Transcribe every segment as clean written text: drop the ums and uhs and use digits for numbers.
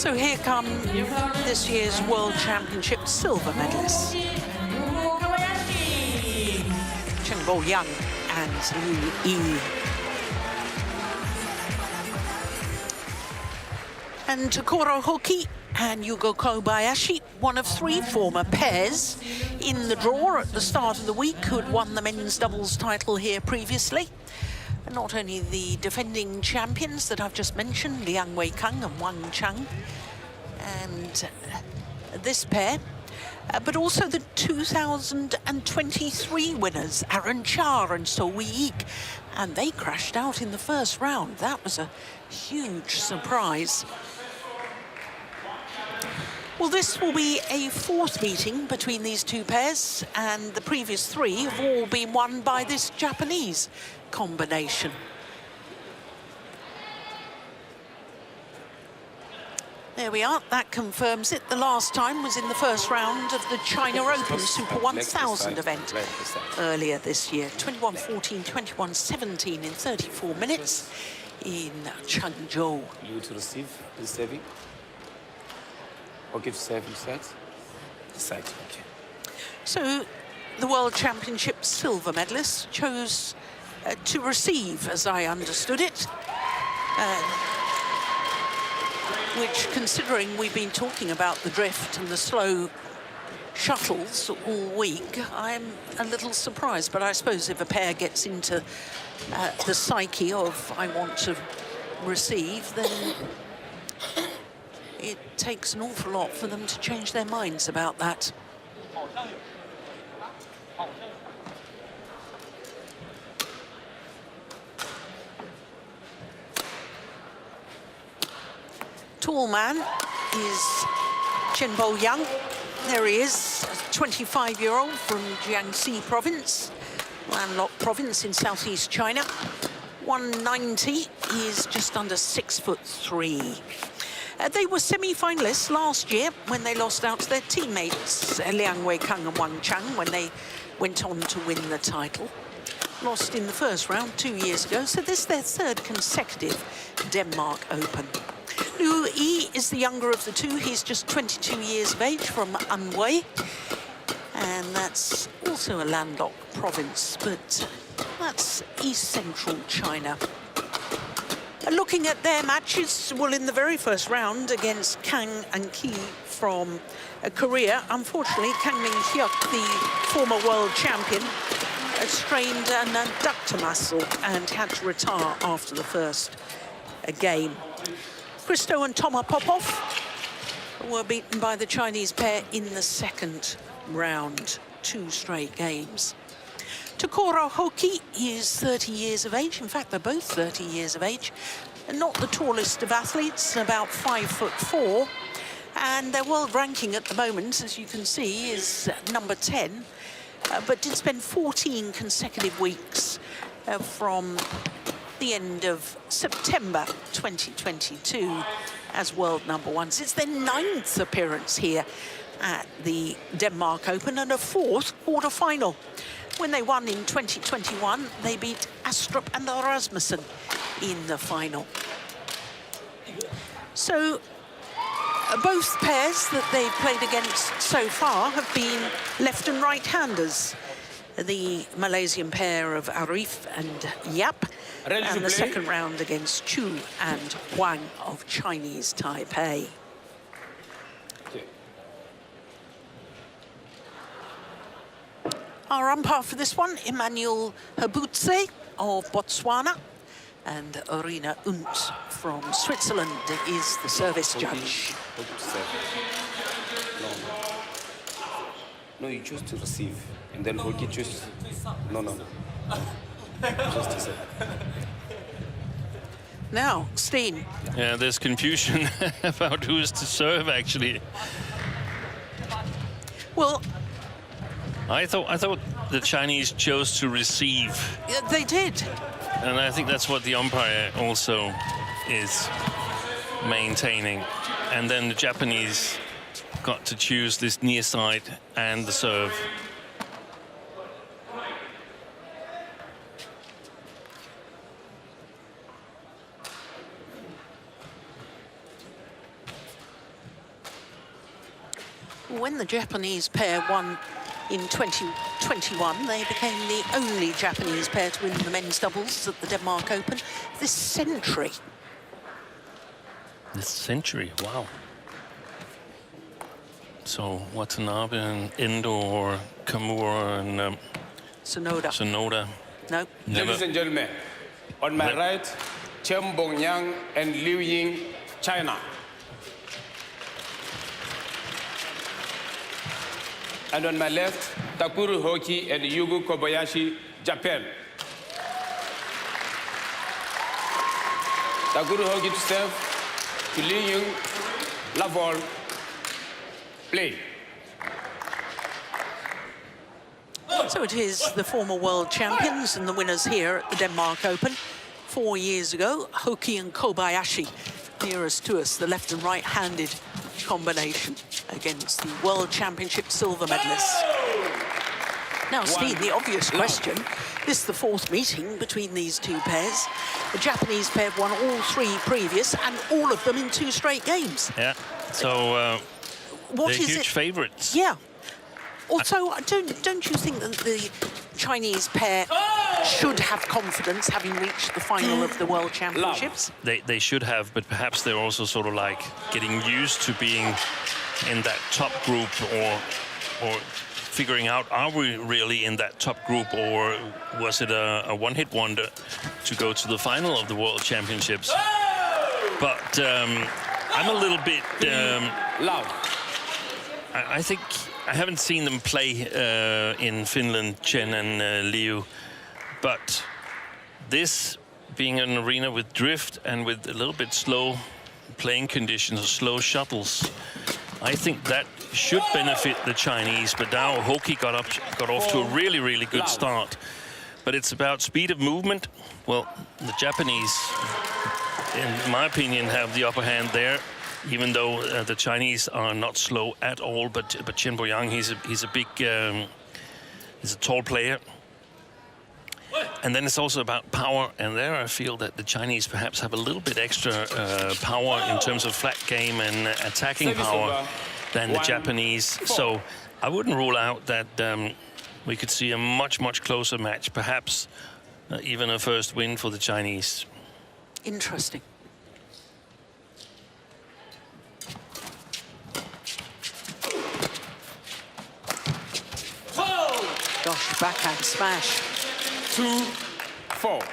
So here come this year's World Championship silver medalists. Chen Yang and Liu Yi. And Takuro Hoki and Yugo Kobayashi, one of three former pairs in the draw at the start of the week who had won the men's doubles title here previously. And not only the defending champions that I've just mentioned, Liang Weikang and Wang Chang, and this pair, but also the 2023 winners, Aaron Char and So Wee-ik, and they crashed out in the first round. That was a huge surprise. Well, this will be a fourth meeting between these two pairs, and the previous three have all been won by this Japanese combination. There we are, that confirms it. The last time was in the first round of the China Open Super 1000 event earlier this year. 21-14, 21-17 in 34 minutes in Changzhou. You to receive the serving? Or give serving set? Decide, okay. So the World Championship silver medalists chose to receive, as I understood it, which, considering we've been talking about the drift and the slow shuttles all week, I'm a little surprised. But I suppose if a pair gets into the psyche of I want to receive, then it takes an awful lot for them to change their minds about that. Tall man is Chen Yang. There he is, a 25-year-old from Jiangxi province, landlocked province in southeast China. 190, he's just under 6'3". They were semi-finalists last year when they lost out to their teammates, Liang Weikang and Wang Chang, when they went on to win the title. Lost in the first round 2 years ago, so this is their third consecutive Denmark Open. Liu Yi is the younger of the two. He's just 22 years of age from Anhui, and that's also a landlocked province, but that's east central China. Looking at their matches, well, in the very first round against Kang and Ki from Korea, unfortunately, Kang Min-hyuk, the former world champion, strained an adductor muscle and had to retire after the first game. Christo and Toma Popov were beaten by the Chinese pair in the second round, 2 straight games. Takuro Hoki is 30 years of age. In fact, they're both 30 years of age. And not the tallest of athletes, about 5'4". And their world ranking at the moment, as you can see, is number 10. But did spend 14 consecutive weeks from the end of September 2022 as world number 1. So it's their 9th appearance here at the Denmark Open and a 4th quarter-final. When they won in 2021, they beat Astrup and Rasmussen in the final. So both pairs that they've played against so far have been left and right-handers. The Malaysian pair of Arif and Yap, and the second round against Chu and Huang of Chinese Taipei. Our umpire for this one, Emmanuel Habutse of Botswana, and Arina Unt from Switzerland is the service judge. No, you choose to receive, and then Hoki choose. No. Just to say. Now, Steen. Yeah, there's confusion about who's to serve, actually. Well, I thought the Chinese chose to receive. They did. And I think that's what the umpire also is maintaining. And then the Japanese got to choose this near side and the serve. When the Japanese pair won in 2021, they became the only Japanese pair to win the men's doubles at the Denmark Open this century. This century, wow. So Watanabe and Endo or Kamura and Sonoda. Sonoda. No. Ladies and gentlemen, on my right, Chen Bongyang and Liu Ying, China. And on my left, Takuru Hoki and Yugo Kobayashi, Japan. Takuru Hoki to serve, to Liu Ying, Lavol, play. So it is the former world champions and the winners here at the Denmark Open. 4 years ago, Hoki and Kobayashi, nearest to us, the left and right-handed combination against the World Championship silver medalists. Now, Steve, the obvious question, this is the fourth meeting between these two pairs. The Japanese pair have won all 3 previous and all of them in 2 straight games. Yeah, so What they're is huge favorites. Yeah. Also, don't you think that the Chinese pair should have confidence having reached the final of the World Championships? They should have, but perhaps they're also sort of like getting used to being in that top group, or figuring out, are we really in that top group, or was it a one-hit wonder to go to the final of the World Championships? But I'm a little bit... Loud. I think I haven't seen them play in Finland, Chen and Liu, but this being an arena with drift and with a little bit slow playing conditions, slow shuttles, I think that should benefit the Chinese. But now Hoki got off to a really good start. But it's about speed of movement. Well, the Japanese, in my opinion, have the upper hand there. Even though the Chinese are not slow at all, but Chen Boyang, he's a big, he's a tall player. And then it's also about power, and there I feel that the Chinese perhaps have a little bit extra power in terms of flat game and attacking power than the Japanese. So I wouldn't rule out that we could see a much closer match, perhaps even a first win for the Chinese. Interesting. Gosh, backhand smash. 2-4.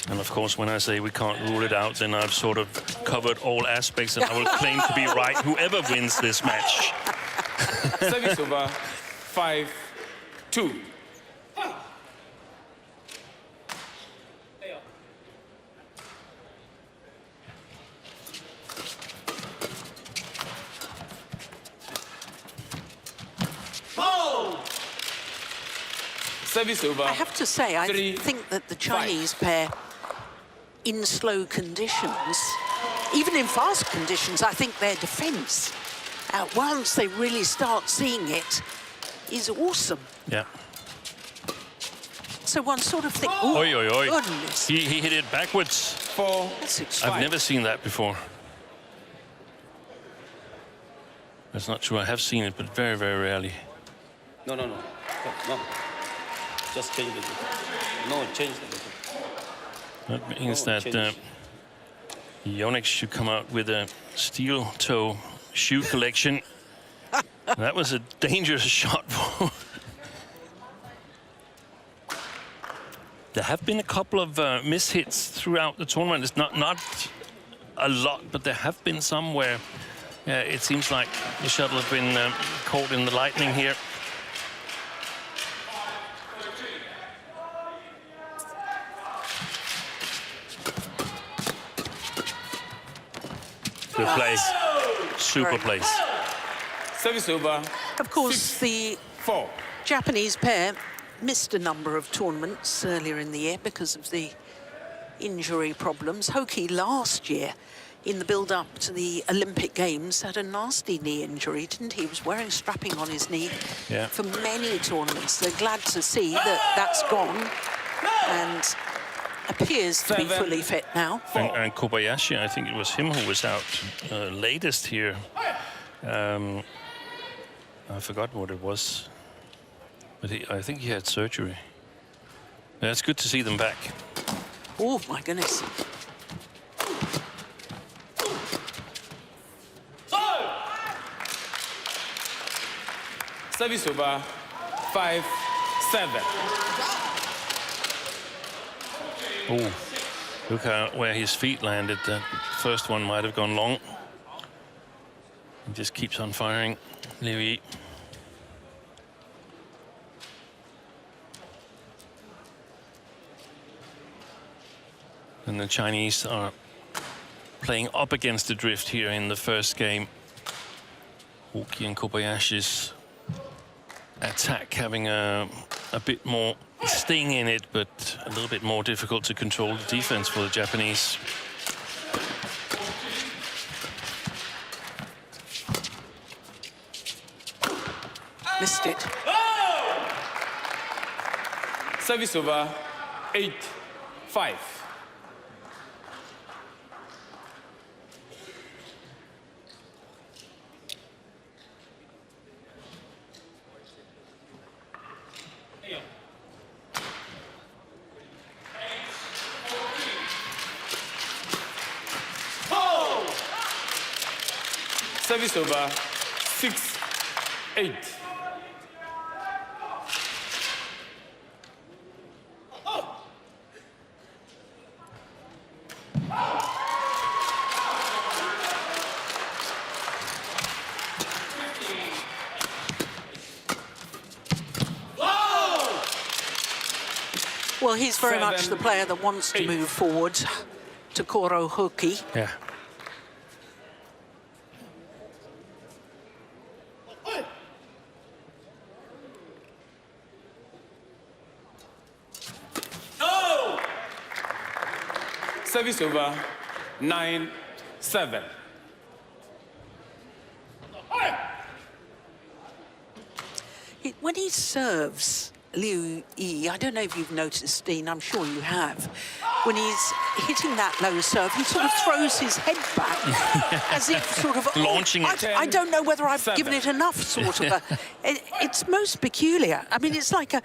And of course, when I say we can't rule it out, then I've sort of covered all aspects, and I will claim to be right whoever wins this match. Service over, 5-2. Service over. I have to say, I 3, think that the Chinese pair, in slow conditions, even in fast conditions, I think their defence, once they really start seeing it, is awesome. Yeah. So one sort of thinks, oh, Oi, oi, oi. goodness. He hit it backwards. 4. That's exciting. I've never seen that before. That's not true. I have seen it, but very rarely. No. Just change it. No, change it. That means that Yonex should come out with a steel toe shoe collection. That was a dangerous shot. There have been a couple of mishits throughout the tournament. It's not a lot, but there have been some where it seems like the shuttle has been caught in the lightning here. Good play. Super place. Service over. Of course, the 4. Japanese pair missed a number of tournaments earlier in the year because of the injury problems. Hoki last year in the build-up to the Olympic Games, had a nasty knee injury, didn't he? He was wearing strapping on his knee for many tournaments. So glad to see that that's gone and appears to be fully fit now. And Kobayashi, I think it was him who was out latest here. I forgot what it was, but I think he had surgery. Yeah, it's good to see them back. Oh, my goodness. Service over 5-7. Oh, look where his feet landed. That first one might have gone long. He just keeps on firing, Liu Yi. And the Chinese are playing up against the drift here in the first game. Hoki and Kobayashi's attack having a bit more sting in it, but a little bit more difficult to control the defense for the Japanese. Missed it. Service over 8-5. Service over 6-8. Well, he's very much the player that wants to move forward. Takoro Hoki. Yeah. Service over 9-7. When he serves Liu Yi, I don't know if you've noticed, Dean, I'm sure you have, when he's hitting that low serve, he sort of throws his head back as if sort of, launching it. I don't know whether I've given it enough, sort of. It's most peculiar. I mean, it's like a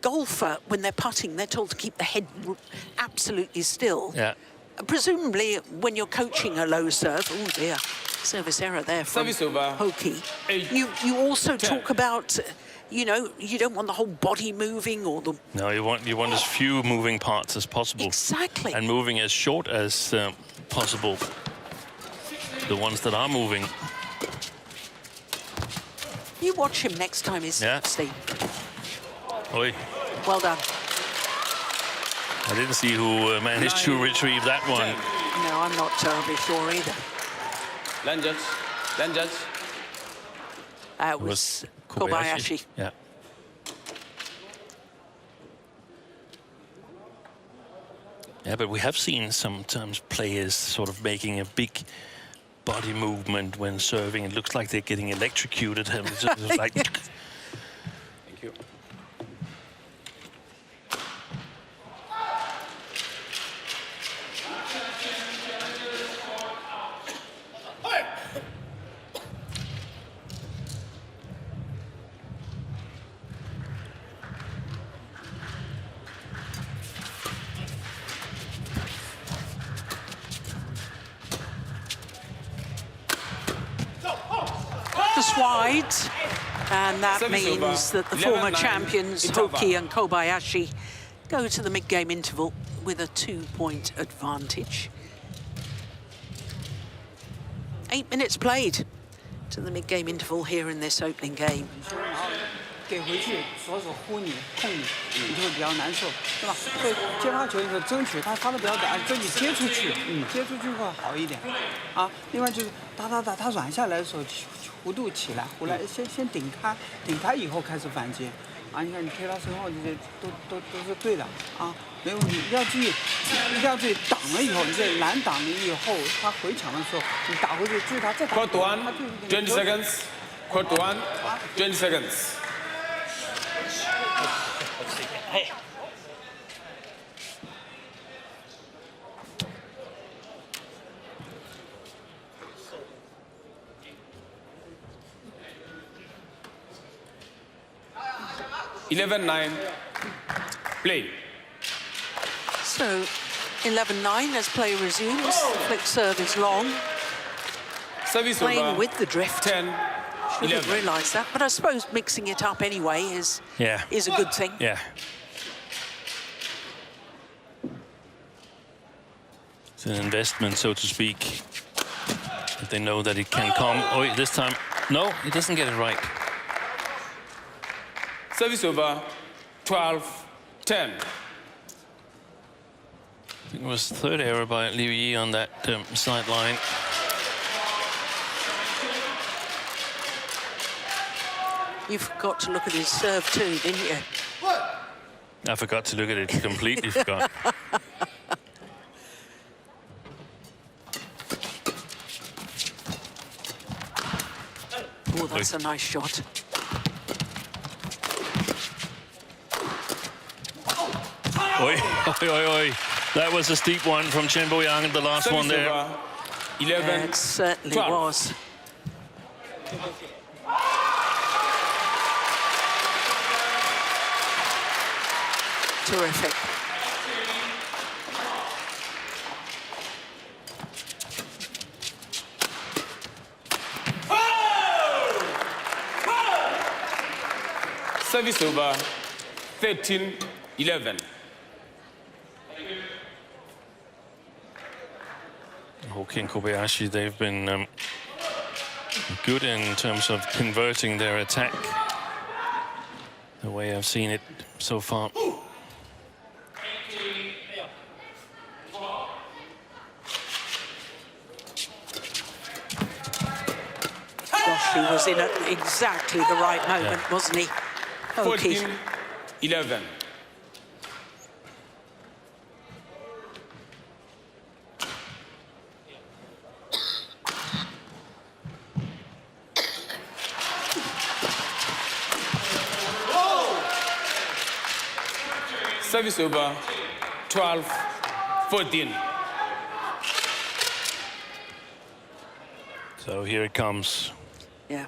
golfer, when they're putting, they're told to keep the head absolutely still. Yeah. Presumably, when you're coaching a low serve, oh dear, service error there from Hoki. You also talk about, you know, you don't want the whole body moving or the... No, you want as few moving parts as possible. Exactly. And moving as short as possible. The ones that are moving. You watch him next time he's Steve. Oi. Well done. I didn't see who managed to retrieve that one. No, I'm not terribly sure either. Lunges. That was Kobayashi. Yeah. Yeah, but we have seen sometimes players sort of making a big body movement when serving. It looks like they're getting electrocuted. It's like... Thank you. Just wide, and that means that the former champions Hoki and Kobayashi go to the mid-game interval with a 2-point advantage. 8 minutes played to the mid-game interval here in this opening game. 给回去，左手呼你、控你，你就会比较难受，对吧？所以接发球的时候，争取他发的比较短，争取接出去，接出去会好一点。啊，另外就是打，他软下来的时候，弧度起来，回来先顶开以后开始反击，啊，你看你推他身后这些都是对的啊，没问题。一定要注意，挡了以后，你这拦挡了以后，他回抢的时候，你打回去，注意他再打。Court 1, 20 seconds. Court 1, 20 seconds. Hey. Eleven 9. Play. So 11-9 as play resumes. Flick serve is long. Service Playing over. with the drift. 10, Should have 11. realised that, but I suppose mixing it up anyway is a good thing. Yeah. It's an investment, so to speak. If they know that it can come. Oh, this time, no, he doesn't get it right. Service over. 12, 10. I think it was third error by Liu Yi on that sideline. You forgot to look at his serve too, didn't you? I forgot to look at it, completely forgot. Oh, that's a nice shot. Oi, oi, oi, oi. That was a steep one from Chen Boyang, the last one there. Over. 11, Yeah, it certainly 12. was. Terrific. Service over. 13, 11. Hoki and Kobayashi, they've been good in terms of converting their attack, the way I've seen it so far. Gosh, he was in at exactly the right moment, wasn't he? Hoki. 14, 11. Service over. 12, 14. So here it comes. Yeah.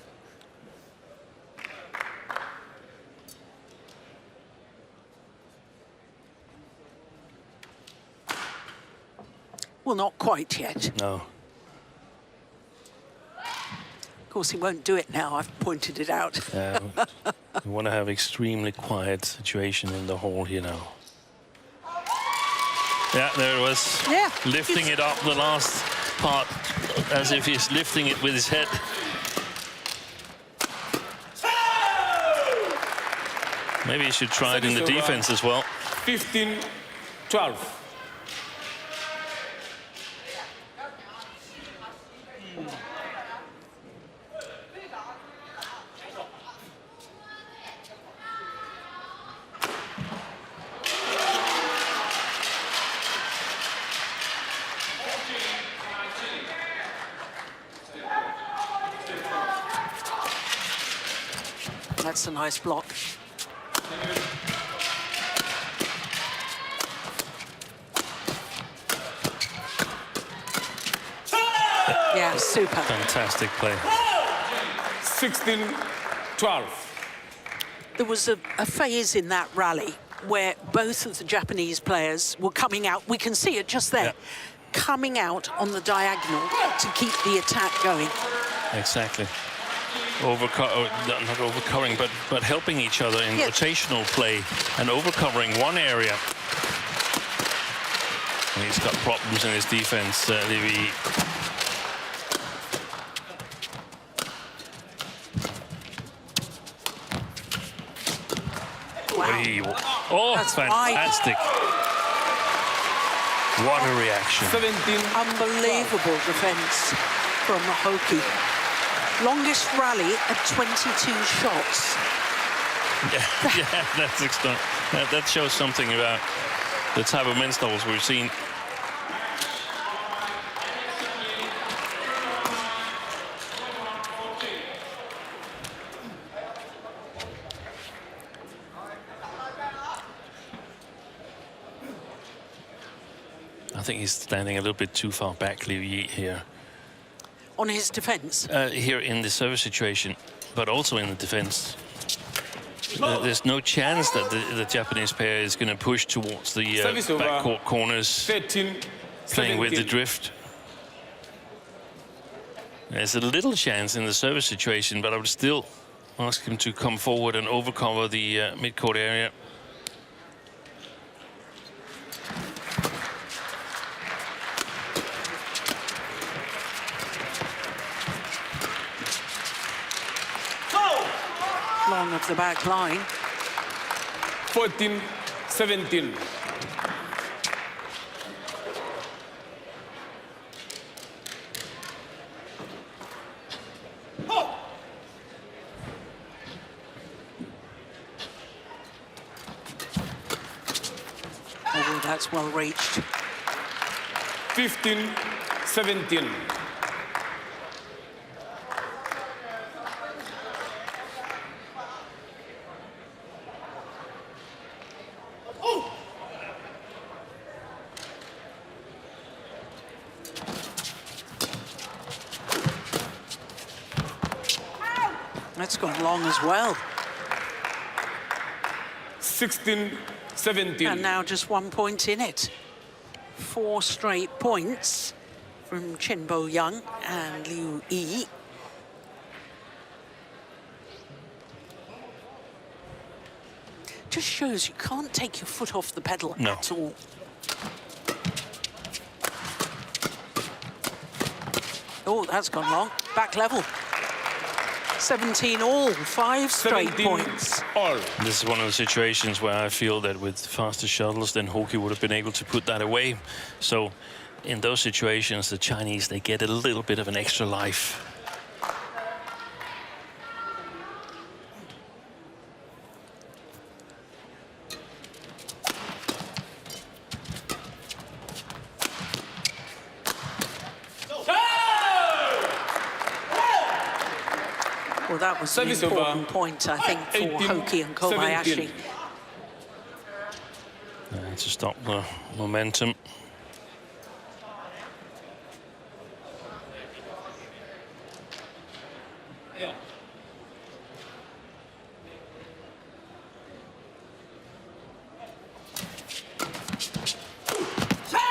Well, not quite yet. No. Of course, he won't do it now. I've pointed it out. We want to have extremely quiet situation in the hall here now. Yeah, there it was. Yeah. Lifting it up the last part as if he's lifting it with his head. Maybe he should try it in the defense as well. 15, 12. That's a nice block. Yeah, super. Fantastic play. 16, 12. There was a phase in that rally where both of the Japanese players were coming out. We can see it just there. Yeah. Coming out on the diagonal to keep the attack going. Exactly. Not overcovering, but helping each other in rotational play and overcovering one area. And he's got problems in his defense, Liu. Wow. Oh, That's fantastic. What a reaction. 17, Unbelievable defense from Hoki. Longest rally at 22 shots. Yeah, that shows something about the type of men's doubles we've seen. I think he's standing a little bit too far back, Liu Yi, here. On his defence? Here in the service situation, but also in the defence. There's no chance that the Japanese pair is going to push towards the backcourt corners, 13, playing with the 17. drift. There's a little chance in the service situation, but I would still ask him to come forward and overcover the mid-court area. Long of the back line. 14, 17. Oh, that's well reached. 15, 17. That's gone long as well. 16, 17. And now just 1 point in it. 4 straight points from Chen Bo-young and Liu Yi. Just shows you can't take your foot off the pedal at all. Oh, that's gone long. Back level. 17 all, 5 straight points. All. This is one of the situations where I feel that with faster shuttles, then Hoki would have been able to put that away. So in those situations, the Chinese, they get a little bit of an extra life. Well, that was an important point, I think, for 18, Hoki and Kobayashi. 17. To stop the momentum.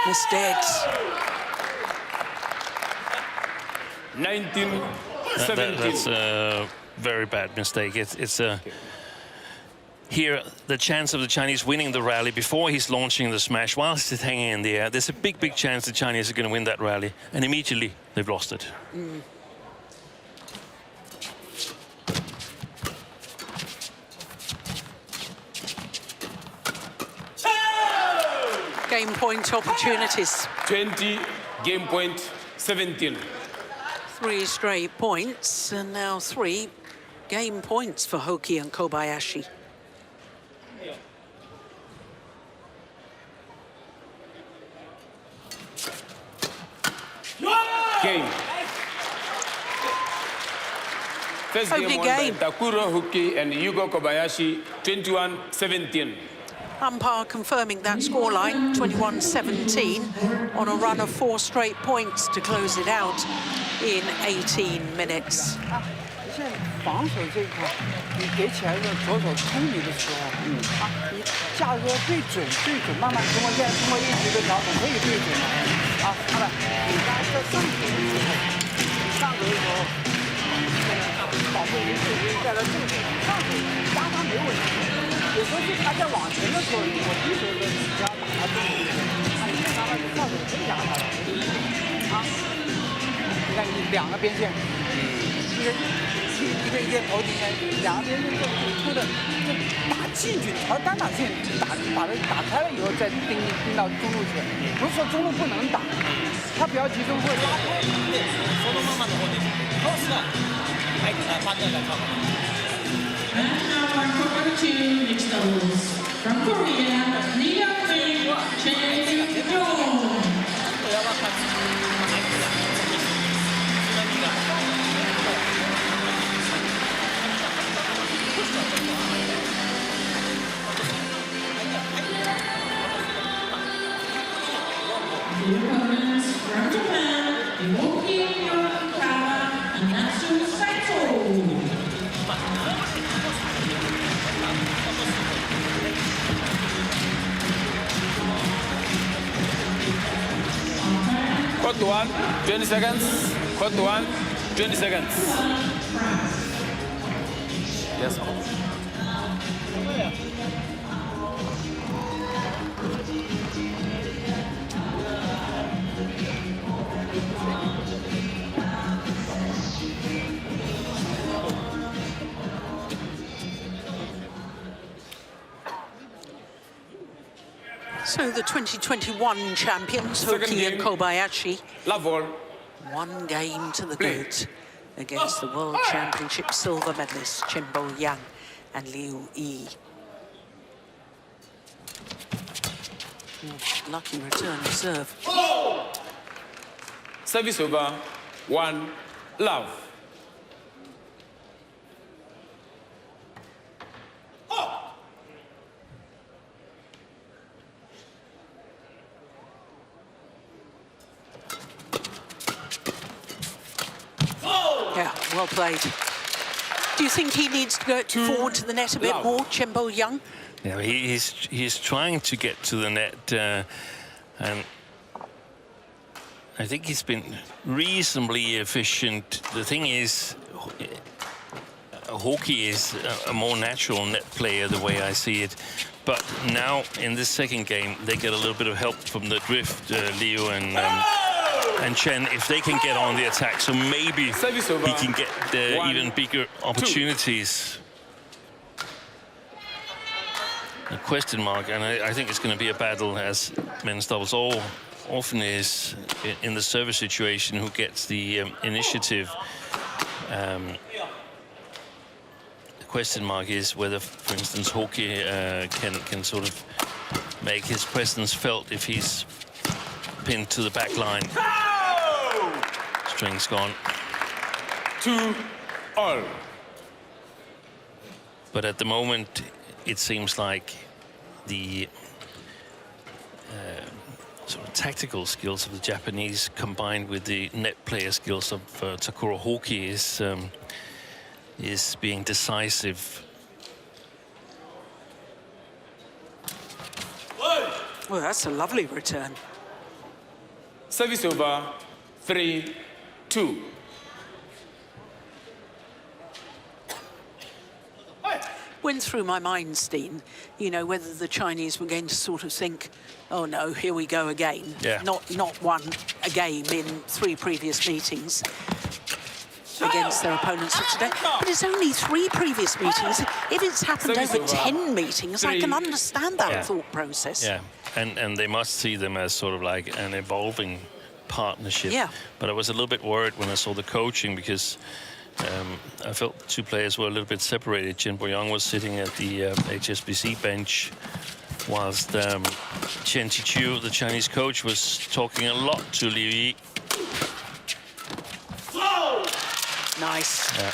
Mistakes. 19, 17. That's a very bad mistake. It's a here the chance of the Chinese winning the rally before he's launching the smash whilst it's hanging in the air. There's a big chance the Chinese are going to win that rally, and immediately they've lost it. Game point opportunities. 20, game point, 17. 3 straight points, and now 3 game points for Hoki and Kobayashi. Game. First Opening game won game. by Takuro Hoki and Yugo Kobayashi, 21-17. Umpire confirming that scoreline, 21-17, on a run of 4 straight points to close it out in 18 minutes. 现在防守这一块，你给起来的左手冲你的时候，你架着对准，慢慢通过现在通过一局的调整可以对准了。看到你刚才在上局的时候，你上局的时候，保护一直在了正手，上手压他没问题。有时候是他在往前的时候，我第一手的你要打他正手，你看他上手可以压他的。你看你2个边线，一个头顶线，2个边线出的，就打进去，朝单打线把它打开了以后再盯到中路去，不是说中路不能打，他比较集中会拉开。手动慢慢的后面，是的，还给他发正来跳。2, mixed doubles. From Korea, Chen. The opponents from Japan, Hoki and Natsu Saito. Court 1, 20 seconds. Court 1, 20 seconds. Yes. So the 2021 champions, Hoki and Kobayashi, Love all. one game to the good against the World Championship silver medalists Chen Yang and Liu Yi. Lucky return to serve. Service over. 1, love. Yeah, well played. Do you think he needs to go forward to the net a bit more, Chen Yang? Yeah, he's trying to get to the net, and I think he's been reasonably efficient. The thing is, Hoki is a more natural net player, the way I see it. But now in this second game, they get a little bit of help from the drift, Liu and Chen, if they can get on the attack. So maybe he can get even bigger opportunities. A question mark, and I think it's going to be a battle, as men's doubles often is in the service situation, who gets the initiative. The question mark is whether, for instance, Hoki can sort of make his presence felt if he's pinned to the back line. String's gone. 2 all. But at the moment, it seems like the sort of tactical skills of the Japanese combined with the net player skills of Takuro Hoki is being decisive. Well, that's a lovely return. Service over. 3, 2. Went through my mind, Steen, you know, whether the Chinese were going to sort of think, oh no, here we go again. Yeah. Not won a game in 3 previous meetings against their opponents of today. But it's only 3 previous meetings. If it's happened over 10 meetings, I can understand that thought process. Yeah, and they must see them as sort of like an evolving partnership. Yeah. But I was a little bit worried when I saw the coaching, because I felt the 2 players were a little bit separated. Chen Yang was sitting at the HSBC bench, whilst Chen Qiqiu, the Chinese coach, was talking a lot to Liu Yi. Nice. Yeah.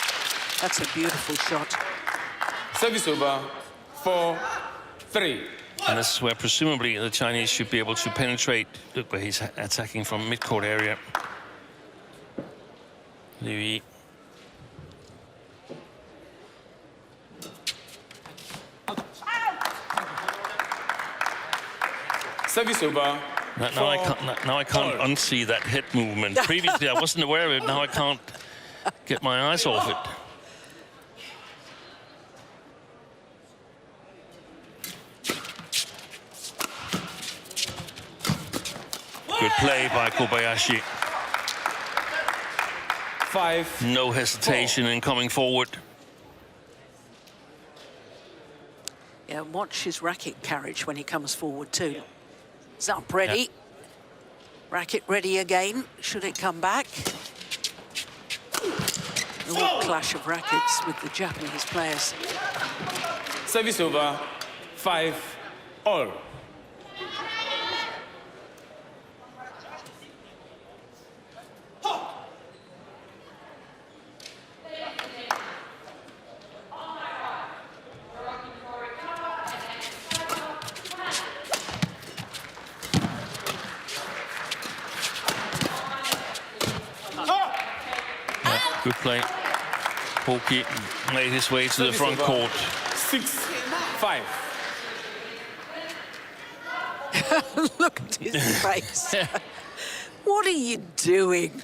That's a beautiful shot. Service over. 4, 3. And this is where presumably the Chinese should be able to penetrate. Look where he's attacking from mid-court area. Liu Yi. Service over. Now I can't unsee that head movement. Previously I wasn't aware of it. Now I can't get my eyes off it. Good play by Kobayashi. 5. No hesitation in coming forward. Yeah, watch his racket carriage when he comes forward too. It's up ready. Yeah. Racket ready again. Should it come back? A clash of rackets with the Japanese players. Service over, 5-all. Good play. Hoki made his way to the front court. 6-5. Look at his face. What are you doing?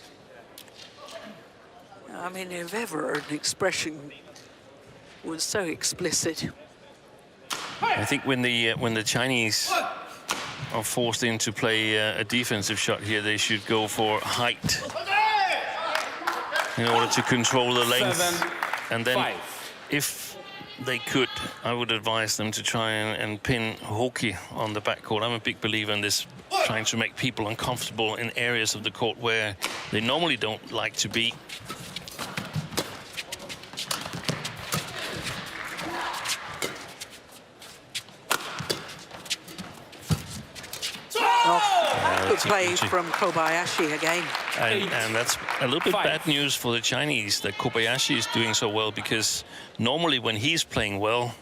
I mean, if ever an expression was so explicit. I think when the Chinese are forced in to play a defensive shot here, they should go for height in order to control the length. 7-5. And then, if they could, I would advise them to try and pin Hoki on the backcourt. I'm a big believer in this, trying to make people uncomfortable in areas of the court where they normally don't like to be. Good play from Kobayashi again. And that's a little bit bad news for the Chinese that Kobayashi is doing so well, because normally when he's playing well,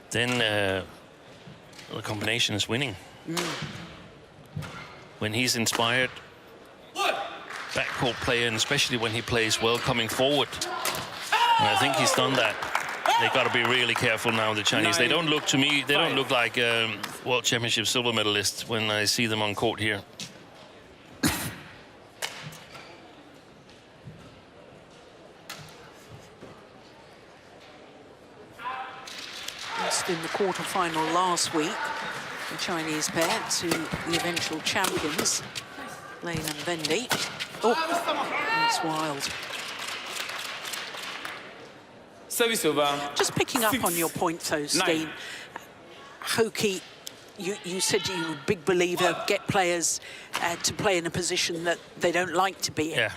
then the combination is winning. When he's inspired, backcourt player, and especially when he plays well coming forward. And I think he's done that. They got to be really careful now, the Chinese. They don't look, to me, they don't look like World Championship silver medalists when I see them on court here. Lost in the quarterfinal last week, the Chinese pair to the eventual champions, Lane and Vendy. Oh, that's wild. Service over. Just picking up on your point, though, Steen. Hoki, you said you were a big believer, get players to play in a position that they don't like to be in. Yeah.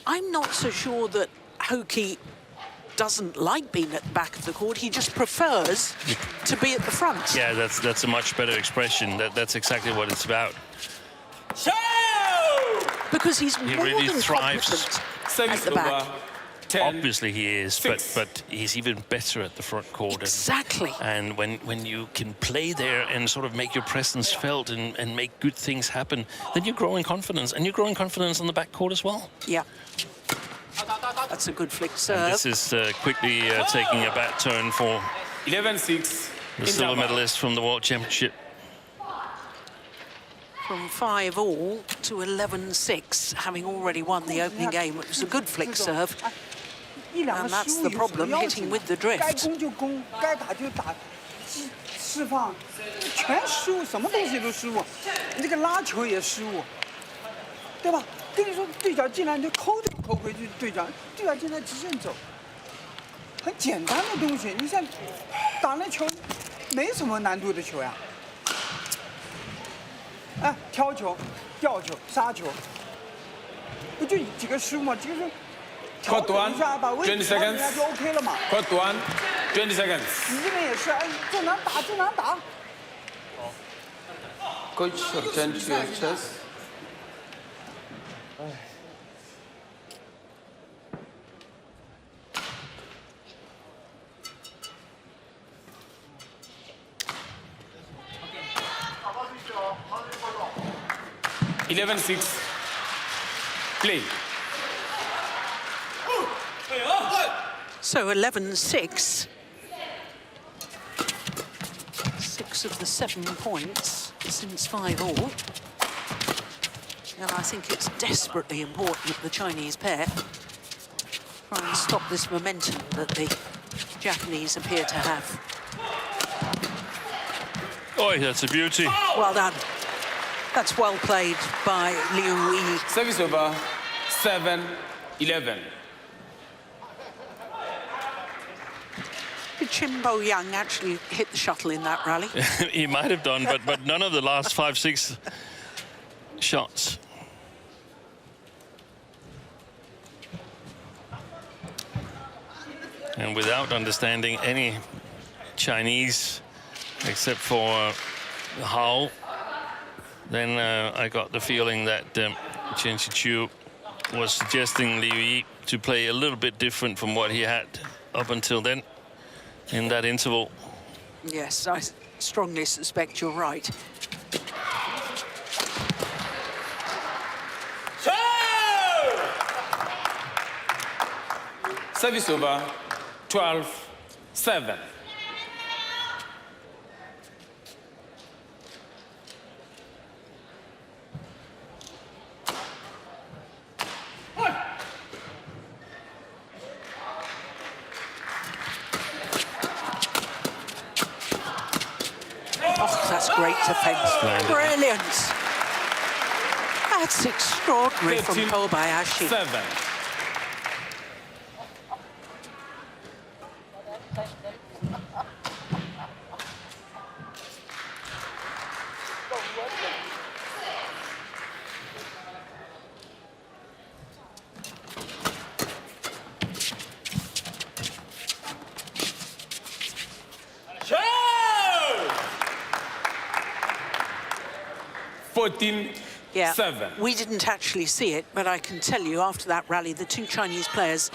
I'm not so sure that Hoki doesn't like being at the back of the court. He just prefers to be at the front. Yeah, that's a much better expression. That's exactly what it's about. Because he's He more really than thrives. competent at Service the back. over. 10. Obviously he is, but he's even better at the front court. Exactly. And when you can play there and sort of make your presence felt and make good things happen, then you grow in confidence. And you grow in confidence on the back court as well. Yeah. That's a good flick serve. And this is quickly taking a bad turn for 11-6. the silver medalist from the World Championship. From 5-all to 11-6, having already won the opening game. It was a good flick serve. And that's the problem, hitting with the drift. 该攻就攻，该打就打，释放，全失误，什么东西都失误。你这个拉球也失误，对吧？跟你说，对角进来你就扣就扣回去，对角进来直线走，很简单的东西。你像打那球，没什么难度的球呀。哎，挑球、吊球、杀球，不就几个失误吗？几个是。 Court 1, 20 seconds. 就 OK 了嘛。 Court 1, 20 seconds. 你这边也是，哎，正常打，正常打。 Coach, attend to your chest. (11-6). Play. So 11-6. 6 of the 7 points since 5-all. And I think it's desperately important that the Chinese pair try and stop this momentum that the Japanese appear to have. Oh, that's a beauty. Well done. That's well played by Liu Yi. Service over. 7-11. Did Chen Boyang actually hit the shuttle in that rally? He might have done, but none of the last 5-6 shots. And without understanding any Chinese, except for Hao. Then I got the feeling that Chen Shichu was suggesting Liu Yi to play a little bit different from what he had up until then in that interval. Yes, I strongly suspect you're right. Service over, 12-7. Oh, that's great defence. Splendid. Brilliant. That's extraordinary from 13, Kobayashi. 7. Yeah, 7. we didn't actually see it, but I can tell you after that rally, the two Chinese players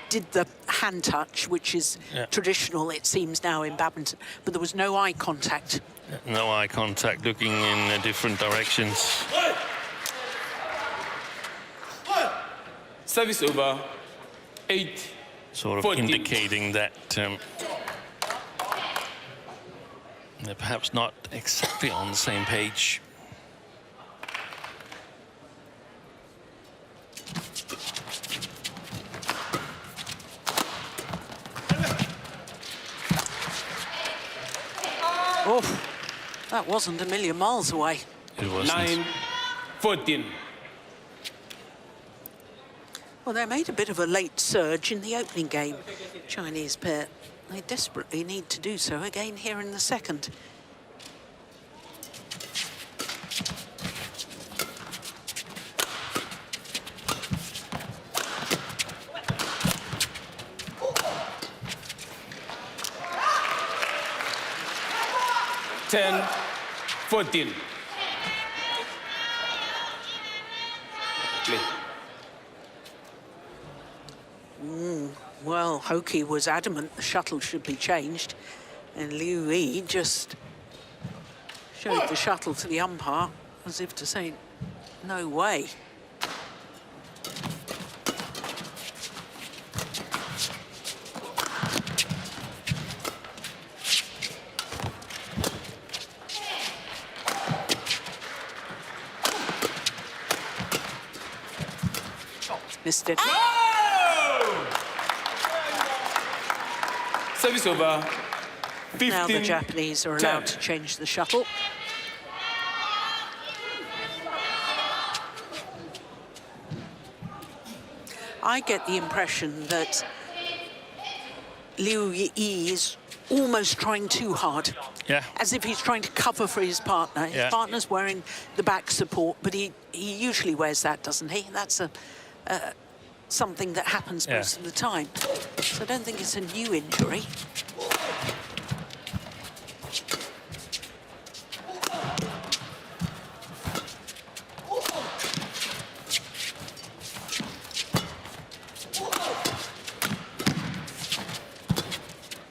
did the hand touch, which is traditional, it seems, now in badminton, but there was no eye contact. No eye contact, looking in different directions. Service over, 8. Sort of 14. indicating that they're perhaps not exactly on the same page. Oh, that wasn't a million miles away. It wasn't. 9-14. Well, they made a bit of a late surge in the opening game, Chinese pair. They desperately need to do so again here in the second. Ten, 14. Play. Well, Hoki was adamant the shuttle should be changed, and Liu Yi just showed the shuttle to the umpire as if to say, no way. Missed it. Service over, 15. Now the Japanese are allowed 10. to change the shuttle. I get the impression that Liu Yi is almost trying too hard. Yeah. As if he's trying to cover for his partner. His partner's wearing the back support, but he usually wears that, doesn't he? That's something that happens most of the time. So I don't think it's a new injury.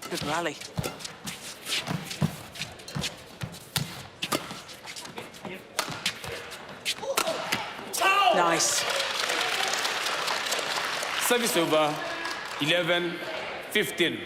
Good rally. Nice. Service over, 11-15.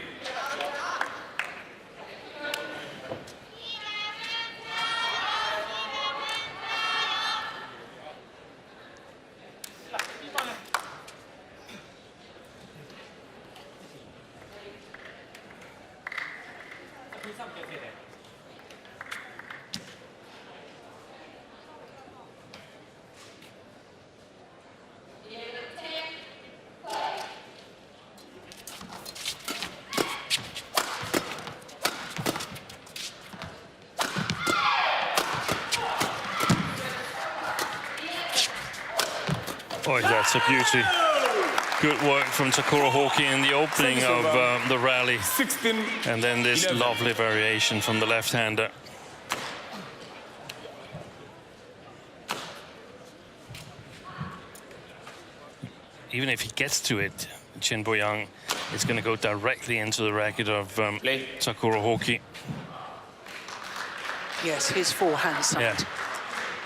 Oh, that's a beauty. Good work from Takuro Hoki in the opening of the rally. 16. And then this 11. lovely variation from the left-hander. Even if he gets to it, Chen Boyang is going to go directly into the racket of Takuro Hoki. Yes, his forehand side. Yeah.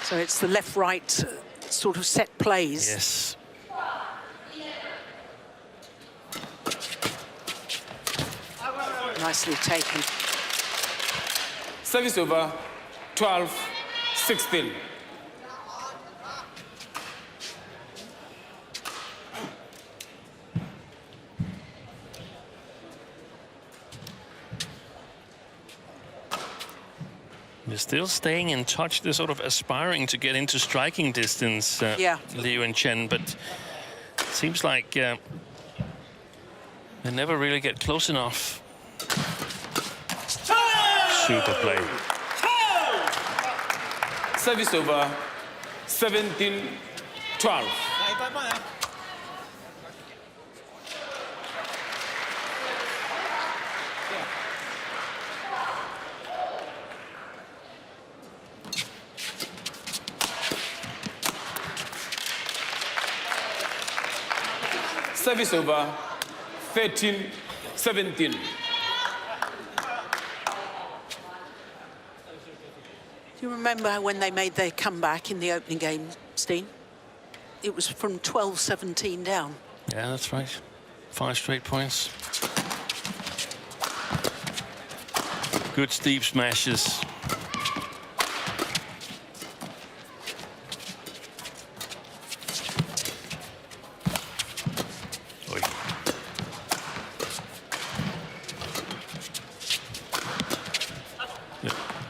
So it's the left-right sort of set plays. Yes. Nicely taken. Service over 12-16. They're still staying in touch. They're sort of aspiring to get into striking distance, Liu and Chen, but it seems like they never really get close enough. Super play. Service over 17-12. Service over 13-17. Do you remember when they made their comeback in the opening game, Steen? It was from 12-17 down. Yeah, that's right. 5 straight points. Good steep smashes.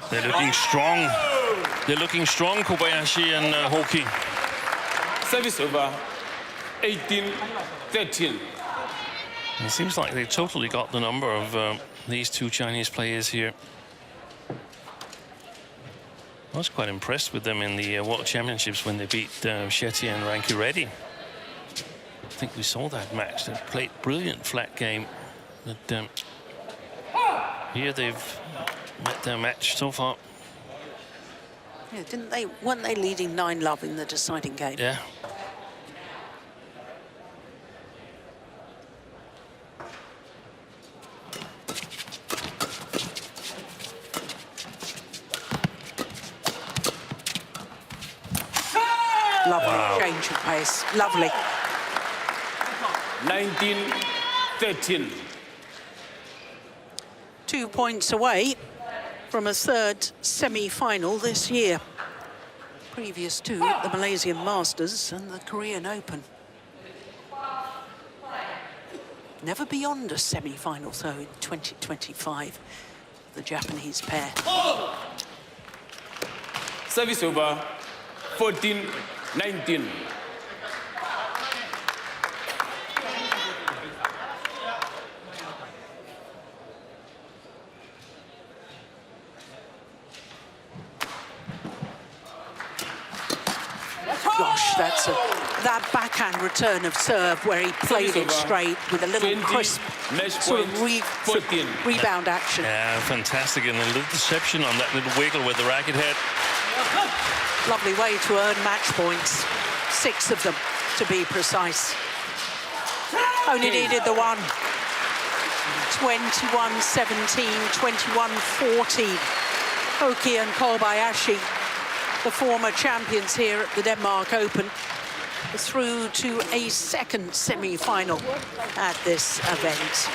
They're looking strong. They're looking strong, Kobayashi and Hoki. Service over 18-13. It seems like they totally got the number of these two Chinese players here. I was quite impressed with them in the World Championships when they beat Shetty and Rankireddy. I think we saw that match. They played brilliant flat game. But here they've met their match so far. Yeah, weren't they leading 9-love in the deciding game? Yeah. Lovely change of pace. Lovely. 19-13. 2 points away from a third semi-final this year. Previous to the Malaysian Masters and the Korean Open. Never beyond a semi-final, though, in 2025, the Japanese pair. Service over 14-19. Gosh, that backhand return of serve where he played it straight with a little crisp sort of rebound action. Yeah, fantastic. And a little deception on that little wiggle with the racket head. Lovely way to earn match points. 6 of them, to be precise. Only needed the one. 21-17, 21-14. Hoki and Kobayashi, the former champions here at the Denmark Open, through to a second semi-final at this event.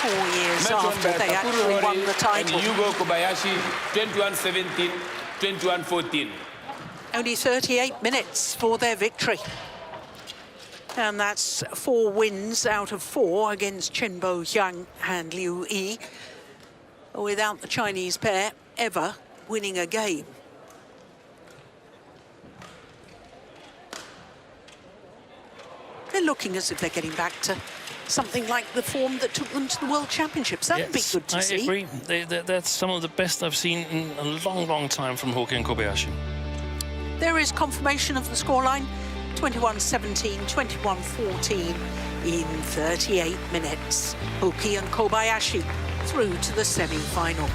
4 years after they actually won the title. And Hugo Kobayashi, 21-17, 21-14. Only 38 minutes for their victory. And that's 4 wins out of 4 against Chen Boyang and Liu Yi, without the Chinese pair ever winning a game. They're looking as if they're getting back to something like the form that took them to the World Championships. That would be good to see. I agree. That's some of the best I've seen in a long, long time from Hoki and Kobayashi. There is confirmation of the scoreline. 21-17, 21-14 in 38 minutes. Hoki and Kobayashi through to the semi-final.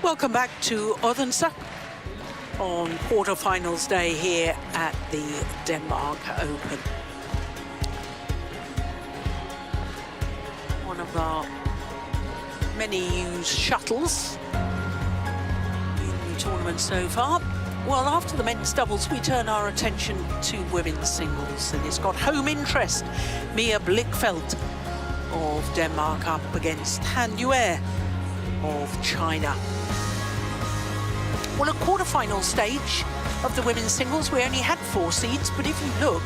Welcome back to Odense on quarterfinals day here at the Denmark Open. One of our many used shuttles in the tournament so far. Well, after the men's doubles, we turn our attention to women's singles, and it's got home interest. Mia Blichfeldt of Denmark up against Han Yue of China. Well, at quarterfinal stage of the women's singles, we only had 4 seeds, but if you look,